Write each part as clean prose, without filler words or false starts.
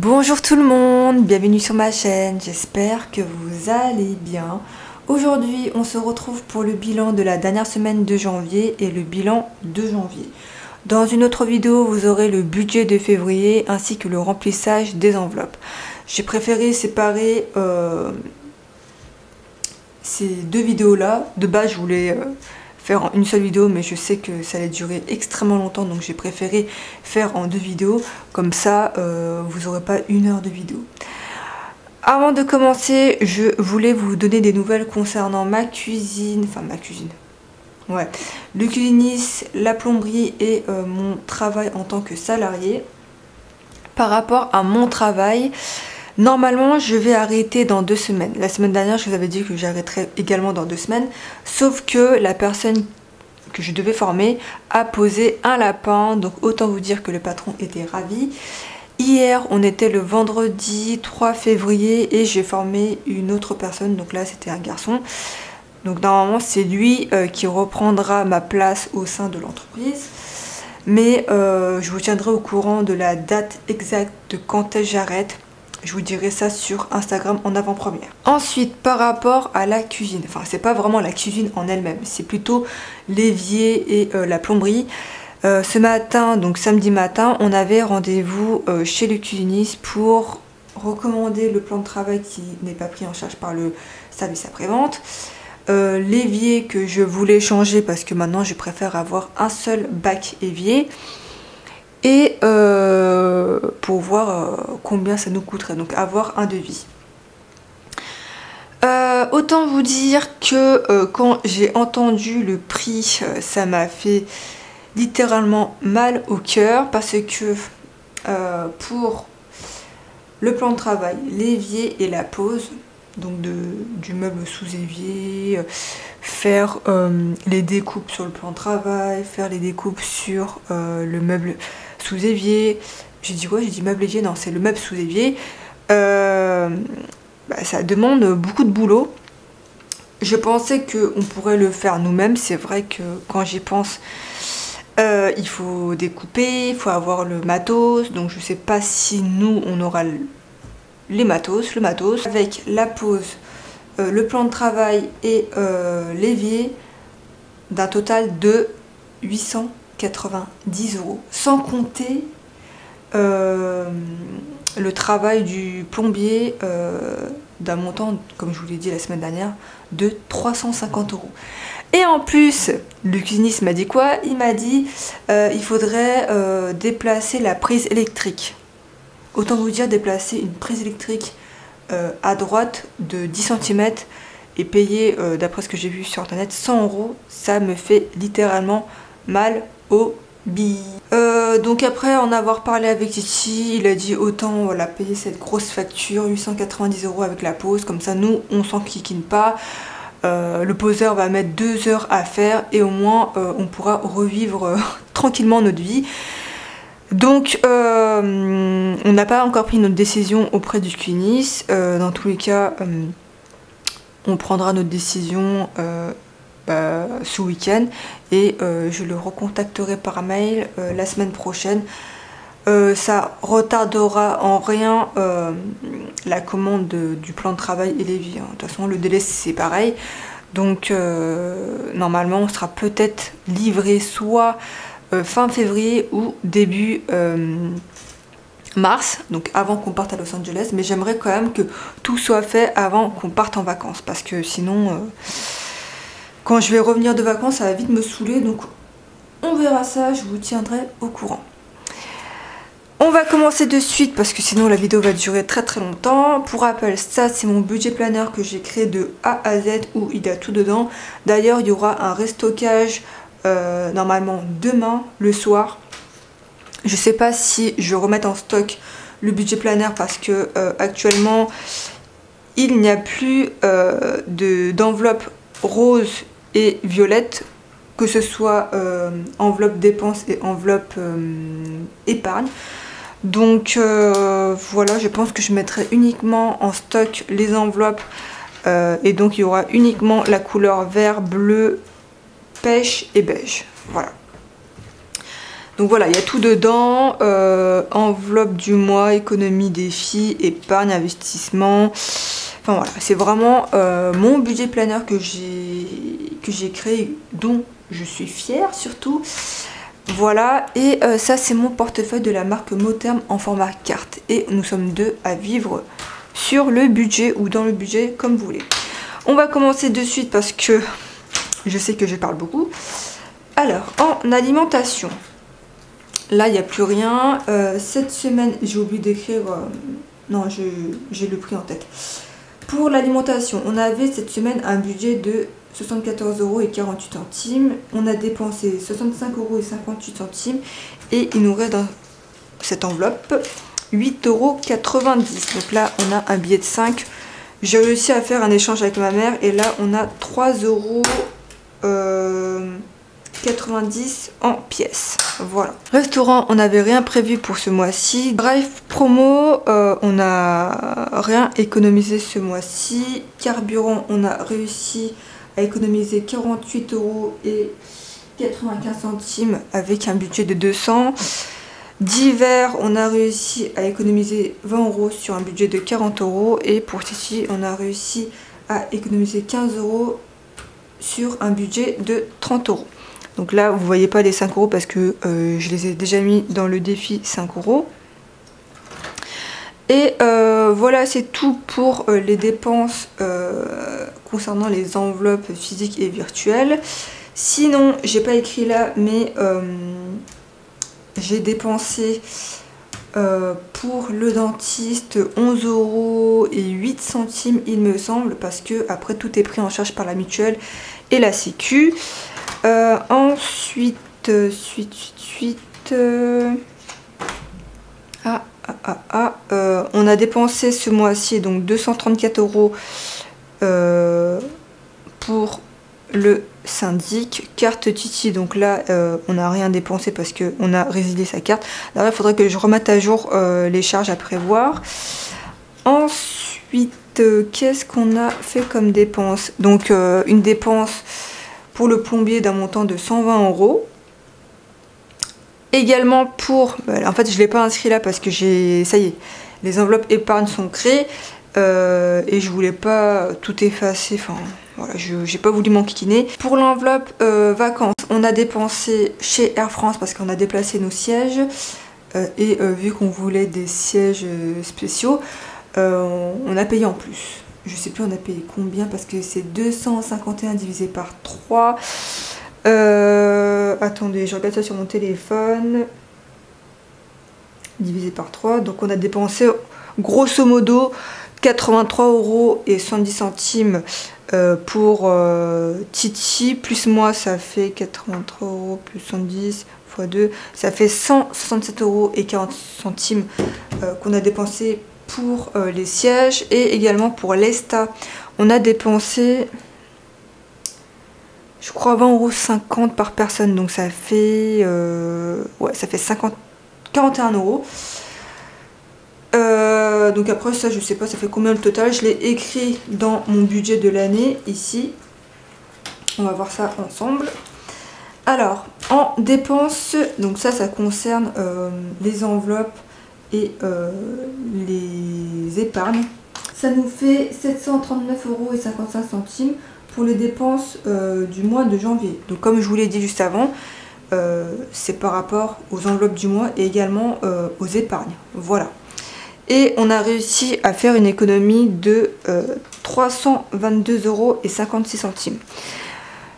Bonjour tout le monde, bienvenue sur ma chaîne, j'espère que vous allez bien. Aujourd'hui on se retrouve pour le bilan de la dernière semaine de janvier et le bilan de janvier. Dans une autre vidéo vous aurez le budget de février ainsi que le remplissage des enveloppes. J'ai préféré séparer ces deux vidéos là. De base je voulais faire en une seule vidéo, mais je sais que ça allait durer extrêmement longtemps, donc j'ai préféré faire en deux vidéos, comme ça vous n'aurez pas 1 heure de vidéo. Avant de commencer, je voulais vous donner des nouvelles concernant ma cuisine, ouais, le cuisinisme, la plomberie et mon travail en tant que salarié. Par rapport à mon travail, normalement je vais arrêter dans 2 semaines. La semaine dernière je vous avais dit que j'arrêterais également dans 2 semaines. Sauf que la personne que je devais former a posé un lapin. Donc autant vous dire que le patron était ravi. Hier on était le vendredi 3 février et j'ai formé une autre personne. Donc là c'était un garçon. Donc normalement c'est lui qui reprendra ma place au sein de l'entreprise. Mais je vous tiendrai au courant de la date exacte de quand j'arrête. Je vous dirai ça sur Instagram en avant-première. Ensuite, par rapport à la cuisine, enfin c'est pas vraiment la cuisine en elle-même, c'est plutôt l'évier et la plomberie. Ce matin, donc samedi matin, on avait rendez-vous chez le cuisiniste pour recommander le plan de travail qui n'est pas pris en charge par le service après-vente. L'évier que je voulais changer parce que maintenant je préfère avoir un seul bac évier. Et pour voir combien ça nous coûterait, donc avoir un devis. Autant vous dire que quand j'ai entendu le prix, ça m'a fait littéralement mal au cœur parce que pour le plan de travail, l'évier et la pose, donc du meuble sous évier, faire les découpes sur le plan de travail, faire les découpes sur le meuble sous évier. J'ai dit quoi? J'ai dit meuble évier? Non, c'est le meuble sous évier. Ça demande beaucoup de boulot. Je pensais qu'on pourrait le faire nous-mêmes. C'est vrai que quand j'y pense, il faut découper, il faut avoir le matos. Donc je sais pas si nous on aura le matos avec la pose, le plan de travail et l'évier, d'un total de 890 €, sans compter le travail du plombier d'un montant, comme je vous l'ai dit la semaine dernière, de 350 €. Et en plus, le cuisiniste m'a dit quoi? Il m'a dit il faudrait déplacer la prise électrique. Autant vous dire, déplacer une prise électrique à droite de 10 cm et payer, d'après ce que j'ai vu sur internet, 100 €, ça me fait littéralement mal au billes. Donc après en avoir parlé avec Titi, il a dit autant voilà, payer cette grosse facture, 890 € avec la pose, comme ça nous on s'enquiquine pas. Le poseur va mettre 2 heures à faire et au moins on pourra revivre tranquillement notre vie. Donc on n'a pas encore pris notre décision auprès du cuisiniste. Dans tous les cas on prendra notre décision ce week-end et je le recontacterai par mail la semaine prochaine. Ça retardera en rien la commande du plan de travail et l'évier. De toute façon le délai c'est pareil. Donc normalement on sera peut-être livré soit fin février ou début mars, donc avant qu'on parte à Los Angeles. Mais j'aimerais quand même que tout soit fait avant qu'on parte en vacances, parce que sinon quand je vais revenir de vacances ça va vite me saouler. Donc on verra ça, je vous tiendrai au courant. On va commencer de suite parce que sinon la vidéo va durer très longtemps. Pour rappel, ça c'est mon budget planner que j'ai créé de A à Z où il y a tout dedans. D'ailleurs il y aura un restockage normalement demain le soir. Je sais pas si je remette en stock le budget planner parce que actuellement il n'y a plus d'enveloppe rose et violette, que ce soit enveloppe dépenses et enveloppe épargne. Donc voilà, je pense que je mettrai uniquement en stock les enveloppes et donc il y aura uniquement la couleur vert, bleu, pêche et beige. Voilà. Donc voilà, il y a tout dedans, enveloppe du mois, économie, défi, épargne, investissement. Enfin voilà, c'est vraiment mon budget planner que j'ai créé, dont je suis fière surtout. Voilà, et ça c'est mon portefeuille de la marque Motherm en format carte. Et nous sommes deux à vivre sur le budget ou dans le budget, comme vous voulez. On va commencer de suite parce que je sais que je parle beaucoup. Alors, en alimentation, là il n'y a plus rien. Cette semaine, j'ai oublié d'écrire... non, j'ai le prix en tête. Pour l'alimentation, on avait cette semaine un budget de 74,48 €. On a dépensé 65,58 € et il nous reste dans cette enveloppe 8,90 €. Donc là, on a un billet de 5. J'ai réussi à faire un échange avec ma mère et là, on a 3,90 € en pièces. Voilà. Restaurant, on n'avait rien prévu pour ce mois-ci. Drive promo, on n'a rien économisé ce mois-ci. Carburant, on a réussi à économiser 48,95 € avec un budget de 200. Divers, on a réussi à économiser 20 € sur un budget de 40 €. Et pour Titi, on a réussi à économiser 15 € sur un budget de 30 €. Donc là, vous voyez pas les 5 € parce que je les ai déjà mis dans le défi 5 €. Et voilà, c'est tout pour les dépenses concernant les enveloppes physiques et virtuelles. Sinon, j'ai pas écrit là, mais j'ai dépensé pour le dentiste 11,08 € il me semble, parce que après tout est pris en charge par la mutuelle et la sécu. Ensuite, on a dépensé ce mois-ci donc 234 € pour le syndic. Carte Titi, donc là on n'a rien dépensé parce qu'on a résilié sa carte. Alors il faudrait que je remette à jour les charges à prévoir. Ensuite, qu'est-ce qu'on a fait comme dépense? Donc une dépense pour le plombier d'un montant de 120 €. Également pour... en fait, je ne l'ai pas inscrit là parce que ça y est, les enveloppes épargne sont créées. Et je voulais pas tout effacer. Enfin, voilà, j'ai pas voulu m'enquiquiner. Pour l'enveloppe vacances, on a dépensé chez Air France parce qu'on a déplacé nos sièges. Et vu qu'on voulait des sièges spéciaux, on a payé en plus. Je sais plus on a payé combien parce que c'est 251 divisé par 3. Attendez, je regarde ça sur mon téléphone. Divisé par 3. Donc on a dépensé grosso modo 83,70 € pour Titi. Plus moi, ça fait 83 € plus 110 x 2. Ça fait 167,40 € qu'on a dépensé pour les sièges. Et également pour l'ESTA, on a dépensé, je crois, 20,50 € par personne. Donc ça fait, ouais, ça fait 41 €. Donc après ça, je sais pas ça fait combien le total. Je l'ai écrit dans mon budget de l'année ici. On va voir ça ensemble. Alors, en dépenses, donc ça concerne les enveloppes et les épargnes. Ça nous fait 739,55 € pour les dépenses du mois de janvier. Donc comme je vous l'ai dit juste avant, c'est par rapport aux enveloppes du mois et également aux épargnes. Voilà. Et on a réussi à faire une économie de 322,56 €.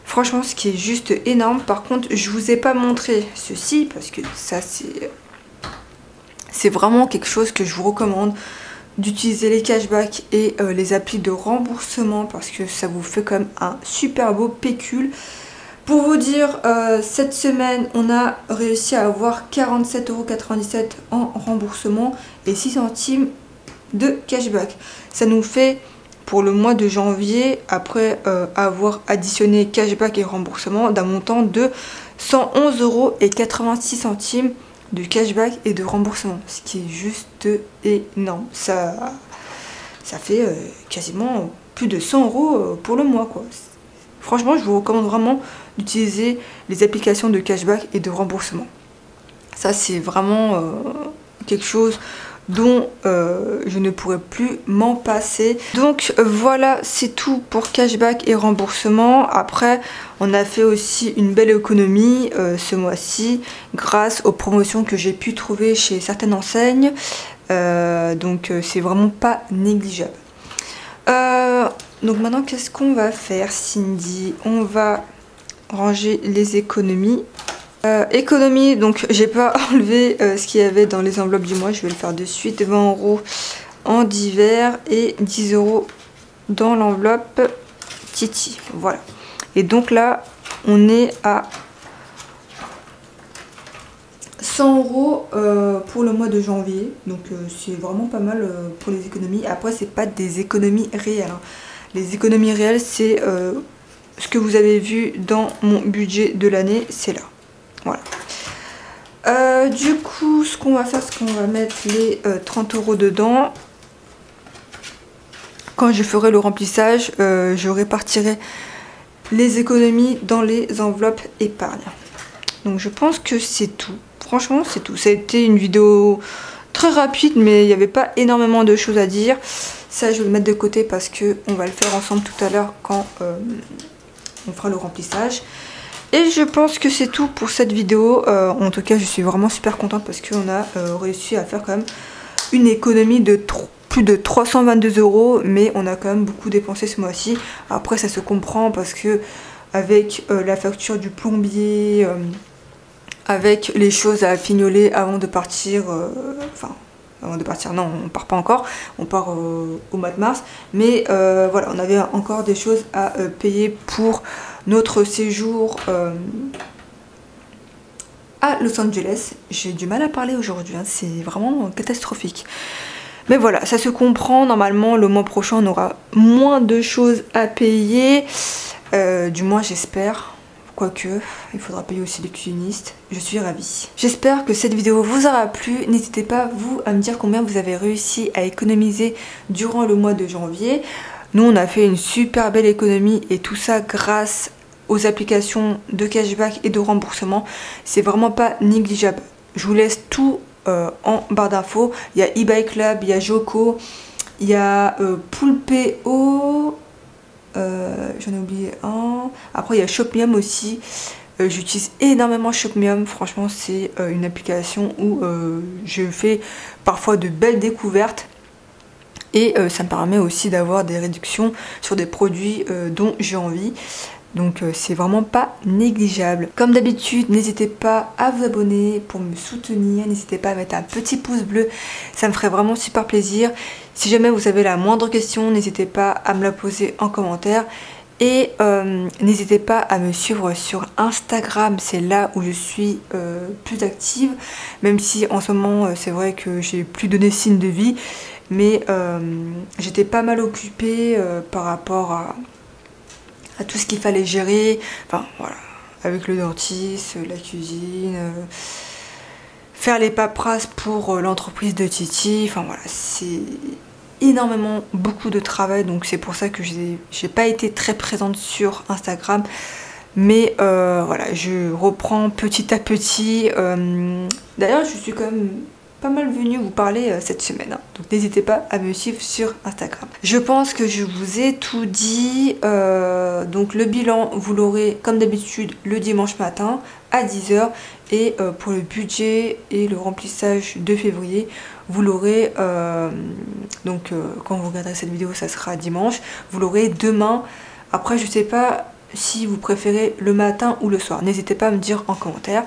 Franchement, ce qui est juste énorme. Par contre, je vous ai pas montré ceci parce que ça c'est vraiment quelque chose que je vous recommande, d'utiliser les cashbacks et les applis de remboursement parce que ça vous fait quand même un super beau pécule. Pour vous dire, cette semaine, on a réussi à avoir 47,97 € en remboursement et 6 centimes de cashback. Ça nous fait, pour le mois de janvier, après avoir additionné cashback et remboursement, d'un montant de 111,86 € de cashback et de remboursement. Ce qui est juste énorme. Ça fait quasiment plus de 100 € pour le mois, quoi. Franchement, je vous recommande vraiment d'utiliser les applications de cashback et de remboursement. Ça c'est vraiment quelque chose dont je ne pourrais plus m'en passer. Donc voilà, c'est tout pour cashback et remboursement. Après, on a fait aussi une belle économie ce mois-ci grâce aux promotions que j'ai pu trouver chez certaines enseignes. Donc c'est vraiment pas négligeable. Donc maintenant, qu'est-ce qu'on va faire, Cindy? On va ranger les économies. Économie, donc j'ai pas enlevé ce qu'il y avait dans les enveloppes du mois, je vais le faire de suite. 20 € en divers et 10 € dans l'enveloppe Titi, voilà. Et donc là on est à 100 € pour le mois de janvier, donc c'est vraiment pas mal pour les économies. Après c'est pas des économies réelles, hein. Les économies réelles c'est ce que vous avez vu dans mon budget de l'année, c'est là. Voilà. Du coup, ce qu'on va faire, c'est qu'on va mettre les 30 € dedans. Quand je ferai le remplissage, je répartirai les économies dans les enveloppes épargne. Donc je pense que c'est tout. Franchement, c'est tout. Ça a été une vidéo très rapide, mais il n'y avait pas énormément de choses à dire. Ça, je vais le mettre de côté parce qu'on va le faire ensemble tout à l'heure quand on fera le remplissage. Et je pense que c'est tout pour cette vidéo. En tout cas, je suis vraiment super contente parce qu'on a réussi à faire quand même une économie de plus de 322 €. Mais on a quand même beaucoup dépensé ce mois-ci. Après, ça se comprend parce que avec la facture du plombier, avec les choses à fignoler avant de partir, avant de partir, non, on part pas encore, on part au mois de mars. Mais voilà, on avait encore des choses à payer pour notre séjour à Los Angeles. J'ai du mal à parler aujourd'hui, hein, c'est vraiment catastrophique. Mais voilà, ça se comprend. Normalement, le mois prochain, on aura moins de choses à payer. Du moins, j'espère. Quoique, il faudra payer aussi les cuisinistes. Je suis ravie. J'espère que cette vidéo vous aura plu. N'hésitez pas, vous, à me dire combien vous avez réussi à économiser durant le mois de janvier. Nous, on a fait une super belle économie et tout ça grâce aux applications de cashback et de remboursement. C'est vraiment pas négligeable. Je vous laisse tout en barre d'infos. Il y a eBay Club, il y a Joko, il y a Poolpeo, j'en ai oublié un. Après il y a Shopmium aussi. J'utilise énormément Shopmium. Franchement c'est une application où je fais parfois de belles découvertes. Et ça me permet aussi d'avoir des réductions sur des produits dont j'ai envie. Donc c'est vraiment pas négligeable. Comme d'habitude, n'hésitez pas à vous abonner pour me soutenir. N'hésitez pas à mettre un petit pouce bleu. Ça me ferait vraiment super plaisir. Si jamais vous avez la moindre question, n'hésitez pas à me la poser en commentaire. Et n'hésitez pas à me suivre sur Instagram. C'est là où je suis plus active. Même si en ce moment, c'est vrai que j'ai plus donné signe de vie. Mais j'étais pas mal occupée par rapport à tout ce qu'il fallait gérer, enfin voilà, avec le dentiste, la cuisine, faire les paperasses pour l'entreprise de Titi, enfin voilà, c'est énormément, beaucoup de travail, donc c'est pour ça que j'ai pas été très présente sur Instagram, mais voilà, je reprends petit à petit. D'ailleurs, je suis quand même pas mal venue vous parler cette semaine, hein. Donc n'hésitez pas à me suivre sur Instagram. Je pense que je vous ai tout dit. Donc le bilan vous l'aurez comme d'habitude le dimanche matin à 10 h, et pour le budget et le remplissage de février vous l'aurez quand vous regarderez cette vidéo, ça sera dimanche, vous l'aurez demain. Après je sais pas si vous préférez le matin ou le soir, n'hésitez pas à me dire en commentaire.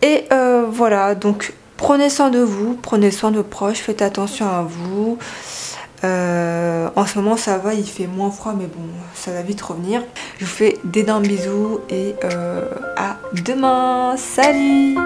Et voilà, donc prenez soin de vous, prenez soin de vos proches, faites attention à vous. En ce moment ça va, il fait moins froid, mais bon, ça va vite revenir. Je vous fais d'énormes bisous et à demain. Salut!